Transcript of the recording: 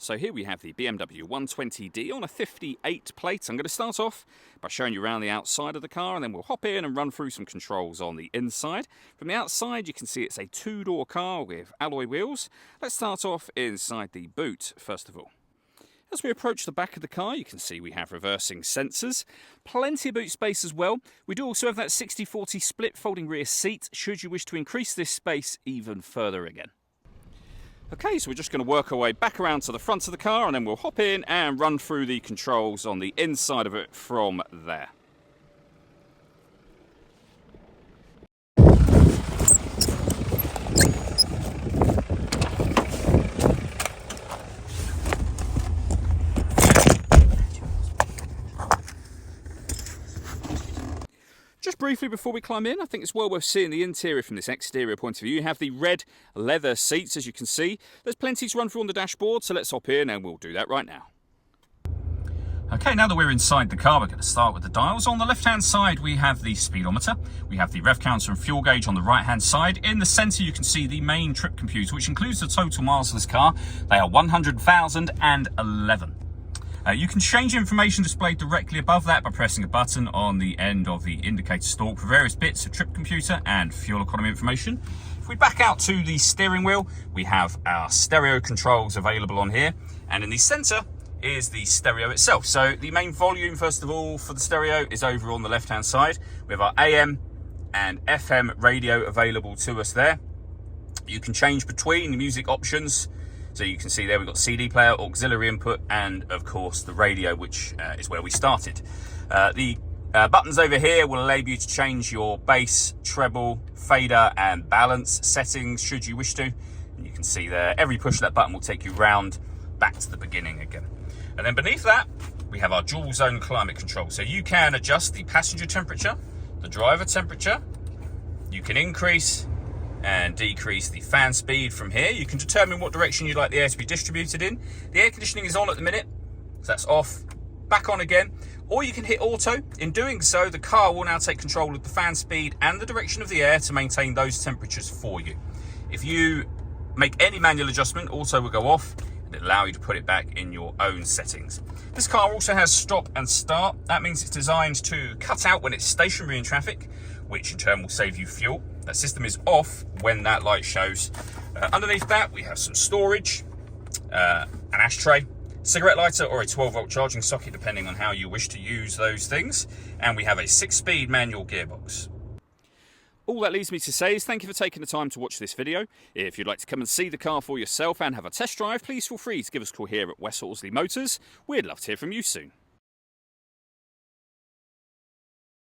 So here we have the BMW 120D on a 58 plate. I'm going to start off by showing you around the outside of the car, and then we'll hop in and run through some controls on the inside. From the outside you can see it's a two-door car with alloy wheels. Let's start off inside the boot first of all. As we approach the back of the car, you can see we have reversing sensors. Plenty of boot space as well. We do also have that 60/40 split folding rear seat, should you wish to increase this space even further again. Okay, so we're just going to work our way back around to the front of the car, and then we'll hop in and run through the controls on the inside of it from there. Just briefly before we climb in, I think it's well worth seeing the interior from this exterior point of view. You have the red leather seats, as you can see. There's plenty to run through on the dashboard, so let's hop in and we'll do that right now. Okay, now that we're inside the car, we're going to start with the dials. On the left-hand side, we have the speedometer. We have the rev counter and fuel gauge on the right-hand side. In the centre, you can see the main trip computer, which includes the total miles of this car. They are 100,011. You can change information displayed directly above that by pressing a button on the end of the indicator stalk for various bits of trip computer and fuel economy information. If we back out to the steering wheel, we have our stereo controls available on here, and in the centre is the stereo itself. So the main volume, first of all, for the stereo is over on the left hand side. We have our AM and FM radio available to us there. You can change between the music options. So you can see there we've got CD player, auxiliary input, and of course the radio, which is where we started. The buttons over here will enable you to change your bass, treble, fader and balance settings should you wish to. And you can see there, every push of that button will take you round back to the beginning again. And then beneath that, we have our dual zone climate control. So you can adjust the passenger temperature, the driver temperature. You can increase and decrease the fan speed from here. You can determine what direction you'd like the air to be distributed in. The air conditioning is on at the minute, so that's off, back on again. Or you can hit auto. In doing so, the car will now take control of the fan speed and the direction of the air to maintain those temperatures for you. If you make any manual adjustment, auto will go off and it'll allow you to put it back in your own settings. This car also has stop and start. That means it's designed to cut out when it's stationary in traffic, which in turn will save you fuel. That system is off when that light shows. Underneath that, we have some storage, an ashtray, cigarette lighter, or a 12-volt charging socket, depending on how you wish to use those things. And we have a 6-speed manual gearbox. All that leaves me to say is thank you for taking the time to watch this video. If you'd like to come and see the car for yourself and have a test drive, please feel free to give us a call here at West Horsley Motors. We'd love to hear from you soon.